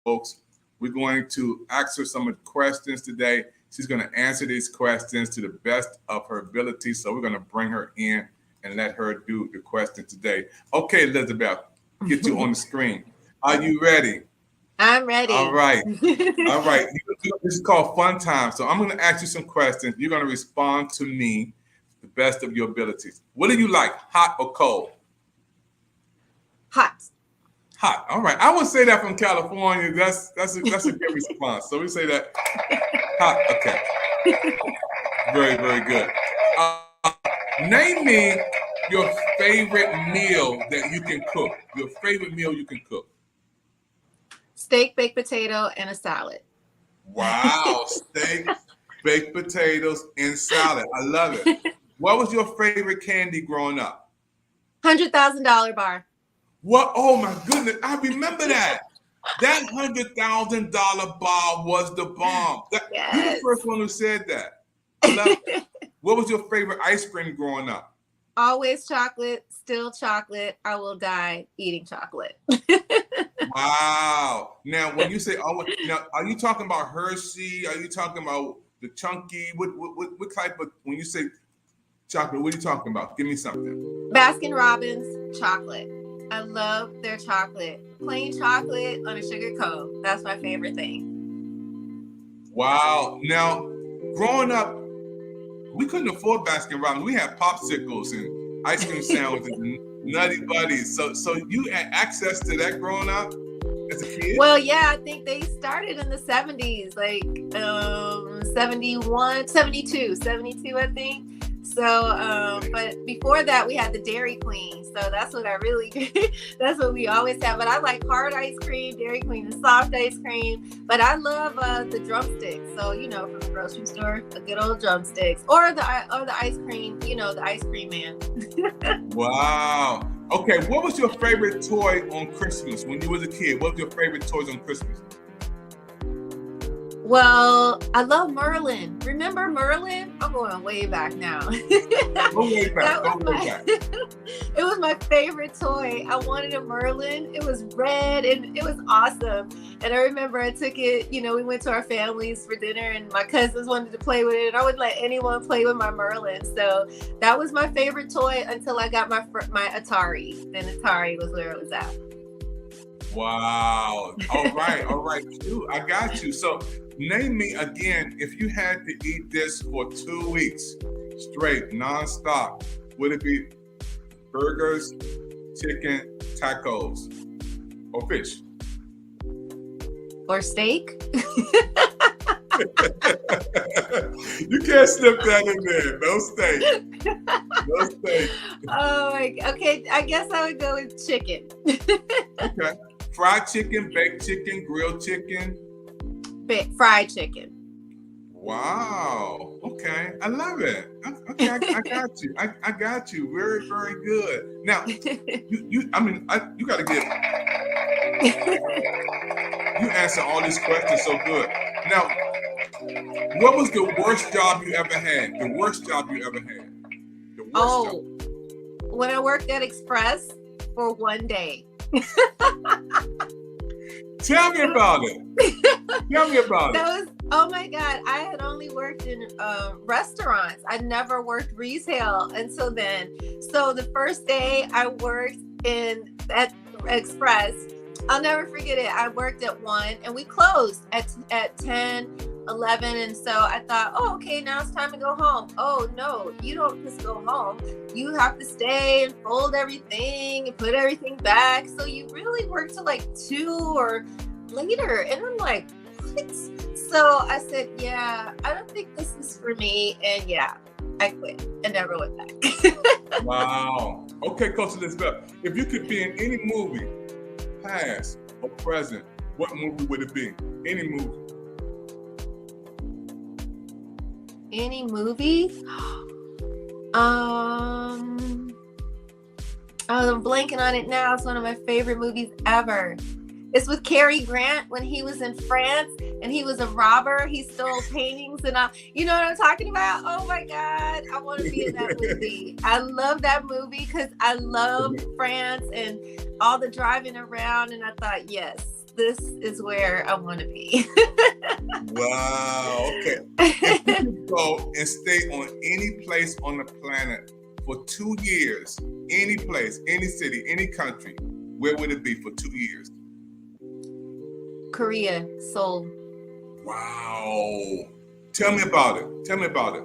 folks, we're going to ask her some questions today. She's going to answer these questions to the best of her ability, so we're going to bring her in and let her do the question today. Okay, Elizabeth, get you on the screen. Are you ready? I'm ready. All right. All right. This is called Fun Time. So I'm going to ask you some questions. You're going to respond to me the best of your abilities. What do you like, hot or cold? Hot. Hot. All right. I would say that from California. That's a good response. So we say that hot. Okay. Very, very good. Name me your favorite meal that you can cook. Your favorite meal you can cook. Steak, baked potato, and a salad. Wow. Steak, baked potatoes, and salad. I love it. What was your favorite candy growing up? $100,000 bar. What? Oh my goodness. I remember that. That $100,000 bar was the bomb. Yes. You're the first one who said that. I love it. What was your favorite ice cream growing up? Always chocolate, still chocolate. I will die eating chocolate. Wow. Now, when you say always, now, are you talking about Hershey? Are you talking about the chunky? What type of, when you say chocolate, what are you talking about? Give me something. Baskin Robbins chocolate. I love their chocolate. Plain chocolate on a sugar cone. That's my favorite thing. Wow. Now, growing up, we couldn't afford Baskin Robbins. We had popsicles and ice cream sandwiches and Nutty Buddies. So you had access to that growing up as a kid? Well, yeah, I think they started in the 70s, like 71, 72, I think. So, but before that, we had the Dairy Queen. So that's what that's what we always have. But I like hard ice cream, Dairy Queen, and soft ice cream. But I love the drumsticks. So, from the grocery store, the good old drumsticks. Or the ice cream, the ice cream man. Wow. Okay, what was your favorite toy on Christmas when you was a kid? What was your favorite toys on Christmas? Well, I love Merlin. Remember Merlin? I'm going way back now. Go way back. It was my favorite toy. I wanted a Merlin. It was red and it was awesome. And I remember I took it, we went to our families for dinner and my cousins wanted to play with it. And I wouldn't let anyone play with my Merlin. So that was my favorite toy until I got my Atari. Then Atari was where it was at. Wow. All right. I got you. So name me again, if you had to eat this for 2 weeks straight, nonstop, would it be burgers, chicken, tacos, or fish? Or steak? You can't slip that in there. No steak. No steak. Oh my, okay. I guess I would go with chicken. Okay. Fried chicken, baked chicken, grilled chicken. Fried chicken. Wow. Okay. I love it. Okay, I got you. I got you. Very, very good. Now, you got to get. You answer all these questions so good. Now, what was the worst job you ever had? The worst job you ever had? The worst job. When I worked at Express for one day. Tell me about it. Tell me about it. Oh my God. I had only worked in restaurants. I never worked retail until then. So the first day I worked at Express, I'll never forget it. I worked at 1 and we closed at 10, 11. And so I thought, oh, okay, now it's time to go home. Oh no, you don't just go home. You have to stay and fold everything and put everything back. So you really work till like 2 or later. And I'm like, what? So I said, yeah, I don't think this is for me. And yeah, I quit and never went back. Wow. Okay, Coach Elizabeth, if you could be in any movie, past or present, what movie would it be? Any movie. Any movie? I'm blanking on it now. It's one of my favorite movies ever. It's with Cary Grant when he was in France and he was a robber. He stole paintings and all. You know what I'm talking about? Oh my God, I want to be in that movie. I love that movie because I love France and all the driving around. And I thought, yes, this is where I want to be. Wow. Okay. If you could go and stay on any place on the planet for 2 years, any place, any city, any country, where would it be for 2 years? Korea, Seoul. Wow. Tell me about it. Tell me about it.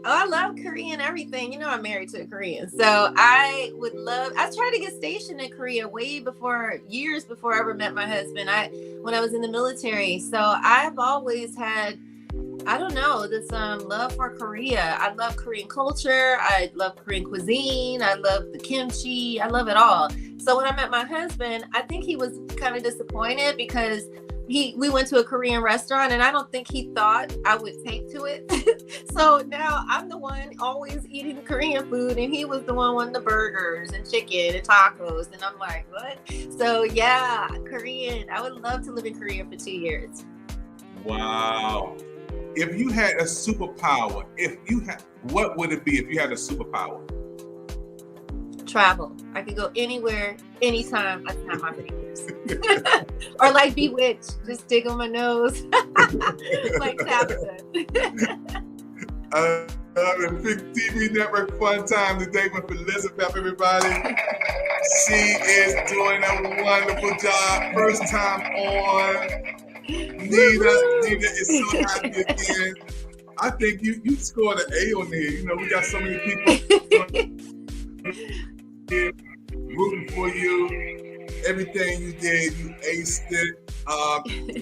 Oh, I love Korean everything. You know, I'm married to a Korean. So I tried to get stationed in Korea years before I ever met my husband. When I was in the military. So I've always had, I don't know, this love for Korea. I love Korean culture. I love Korean cuisine. I love the kimchi. I love it all. So when I met my husband, I think he was kind of disappointed because we went to a Korean restaurant and I don't think he thought I would take to it. So now I'm the one always eating the Korean food and he was the one wanting the burgers and chicken and tacos. And I'm like, what? So yeah, Korean. I would love to live in Korea for 2 years. Wow. If you had a superpower, what would it be if you had a superpower? Travel. I could go anywhere, anytime. I snap my fingers. Or like Bewitched, just dig on my nose, like Tabitha. The Pick TV Network Fun Time today with Elizabeth, everybody. She is doing a wonderful job. First time on. Nita is so happy again. I think you scored an A on there. You know, we got so many people here rooting for you. Everything you did, you aced it.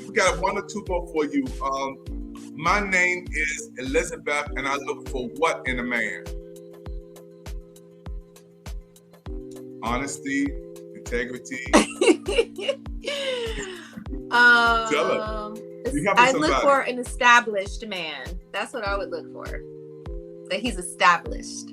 We got 1 or 2 more for you. My name is Elizabeth, and I look for what in a man? Honesty, integrity. Tell us. I look for an established man. That's what I would look for. That he's established.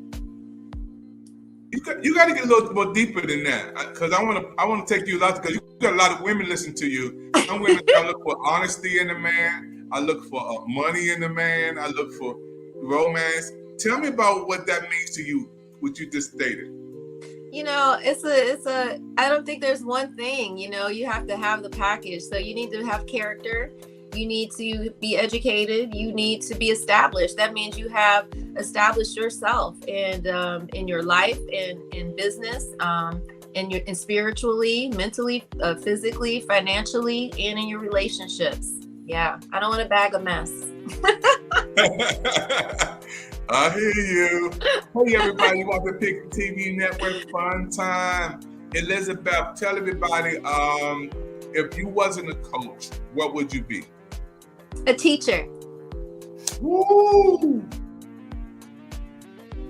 You got to get a little more deeper than that, because I want to take you a lot, because you got a lot of women listen to you. Some women, I look for honesty in a man. I look for money in a man. I look for romance. Tell me about what that means to you, what you just stated. You know, I don't think there's one thing. You know, you have to have the package. So you need to have character. You need to be educated. You need to be established. That means you have established yourself and in your life, in business, and spiritually, mentally, physically, financially, and in your relationships. Yeah, I don't want a bag of mess. I hear you. Hey, everybody, welcome to Pick TV Network Fun Time. Elizabeth, tell everybody, if you wasn't a coach, what would you be? A teacher. Woo!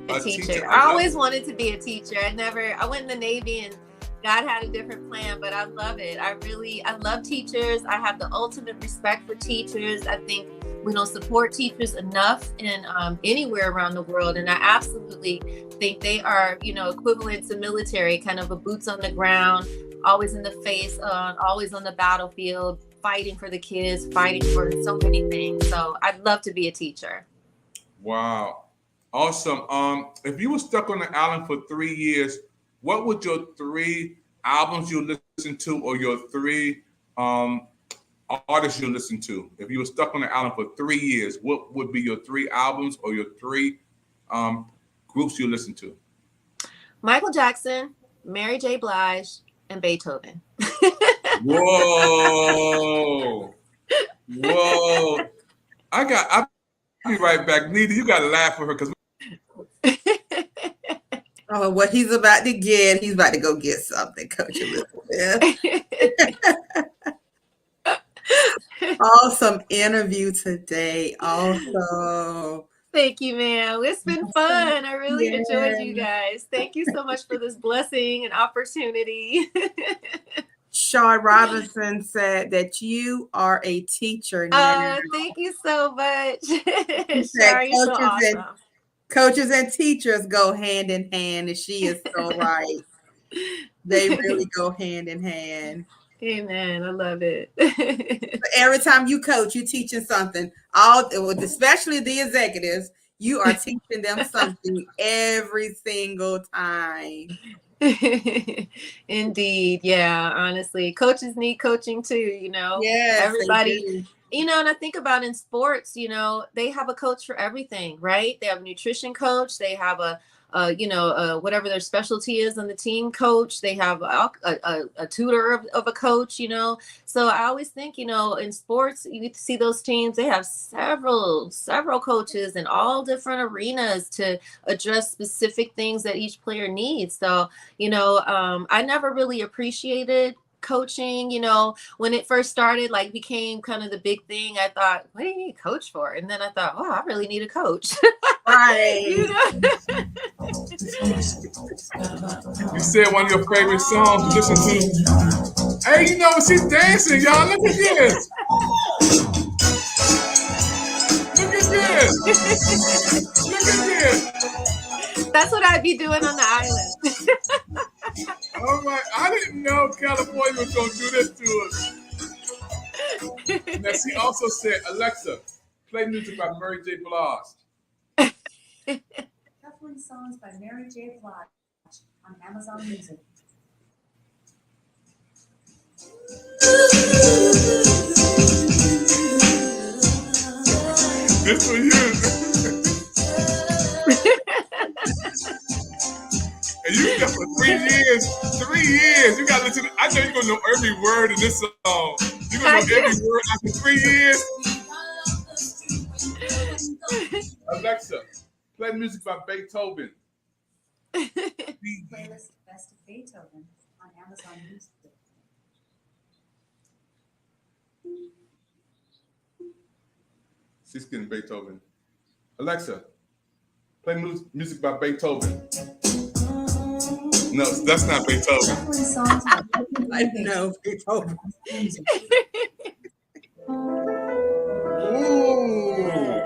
A teacher. I always wanted to be a teacher. I went in the Navy and God had a different plan, but I love it. I love teachers. I have the ultimate respect for teachers. I think we don't support teachers enough in anywhere around the world. And I absolutely think they are, equivalent to military, kind of a boots on the ground, always in the face, always on the battlefield, fighting for the kids, fighting for so many things. So I'd love to be a teacher. Wow. Awesome. If you were stuck on the island for 3 years, what would your 3 albums you listen to, or your 3 artists you listen to? If you were stuck on the island for 3 years, what would be your 3 albums or your 3 groups you listen to? Michael Jackson, Mary J. Blige, and Beethoven. Whoa. I'll be right back. Nita, you got to laugh for her because. Oh, what he's about to get, he's about to go get something, Coach Elizabeth. Awesome interview today. Also. Thank you, ma'am. It's been fun. I really enjoyed you guys. Thank you so much for this blessing and opportunity. Shawn Robinson said that you are a teacher now. Thank you so much. Shar, you're so awesome. Coaches and teachers go hand in hand, and she is so right. They really go hand in hand. Amen. I love it. Every time you coach, you're teaching something. Especially the executives, you are teaching them something every single time. Indeed. Yeah, honestly. Coaches need coaching too, Yes, everybody. And I think about in sports, they have a coach for everything, right? They have a nutrition coach. They have whatever their specialty is on the team coach. They have a tutor of a coach, So I always think, in sports, you see those teams, they have several coaches in all different arenas to address specific things that each player needs. So, I never really appreciated coaching, when it first started, became kind of the big thing. I thought, what do you need a coach for? And then I thought, oh, I really need a coach. Right. You said one of your favorite songs to listen to. Hey, she's dancing, y'all. Look at this. Look at this. Look at this. That's what I'd be doing on the island. Oh my, I didn't know California was going to do this to us. Now, she also said, Alexa, play music by Mary J. Blige. Shuffling songs by Mary J. Blige on Amazon Music. This for you. And you got for 3 years. 3 years. You got to listen. I know you're going to know every word in this song. You're going to know every word after 3 years. Alexa, play music by Beethoven. Playlist Best of Beethoven on Amazon Music. She's getting Beethoven. Alexa, play music by Beethoven. No, that's not Beethoven. I know Beethoven. Ooh.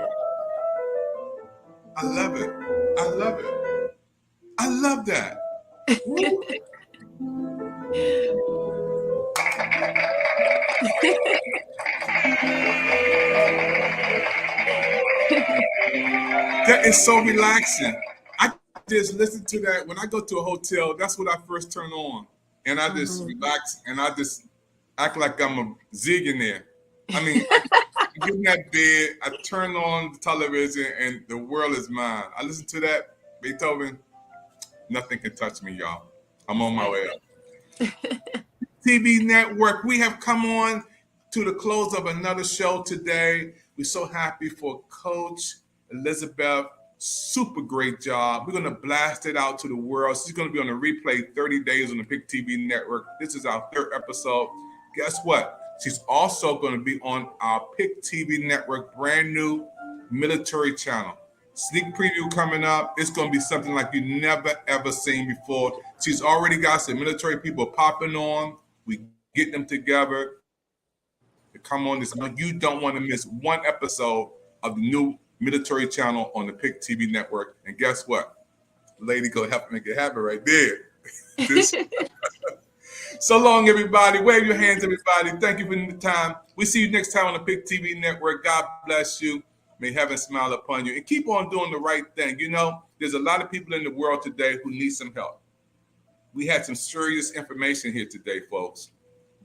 I love it. I love it. I love that. That is so relaxing. I just listen to that when I go to a hotel. That's what I first turn on, and I just relax, and I just act like I'm a zillionaire. I mean, I get in that bed, I turn on the television, and the world is mine. I listen to that Beethoven. Nothing can touch me, y'all. I'm on my way up. TV Network, we have come on to the close of another show today. We're so happy for Coach Elizabeth super great job. We're going to blast it out to the world. She's going to be on a replay 30 days on the Pick TV network. This is our 3rd episode. Guess what? She's also going to be on our Pick TV network, brand new military channel. Sneak preview coming up. It's going to be something like you never, ever seen before. She's already got some military people popping on. We get them together to come on this. You don't want to miss one episode of the new military channel on the Pick TV network. And guess what? Lady go help make it happen right there. So long, everybody. Wave your hands, everybody. Thank you for the time. We see you next time on the Pick TV network. God bless you. May heaven smile upon you. And keep on doing the right thing. You know, there's a lot of people in the world today who need some help. We had some serious information here today, folks.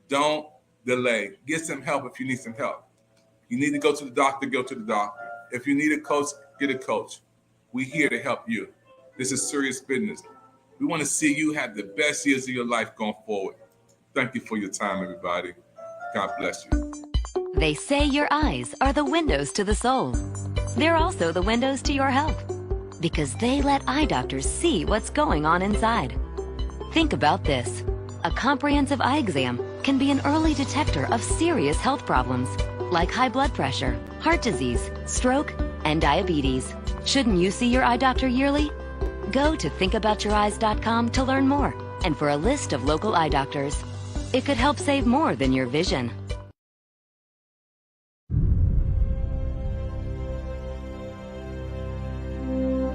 Don't delay. Get some help if you need some help. You need to go to the doctor, go to the doctor. If you need a coach, get a coach. We're here to help you. This is serious business. We want to see you have the best years of your life going forward. Thank you for your time, everybody. God bless you. They say your eyes are the windows to the soul. They're also the windows to your health because they let eye doctors see what's going on inside. Think about this. A comprehensive eye exam can be an early detector of serious health problems like high blood pressure, heart disease, stroke, and diabetes. Shouldn't you see your eye doctor yearly? Go to thinkaboutyoureyes.com to learn more and for a list of local eye doctors. It could help save more than your vision.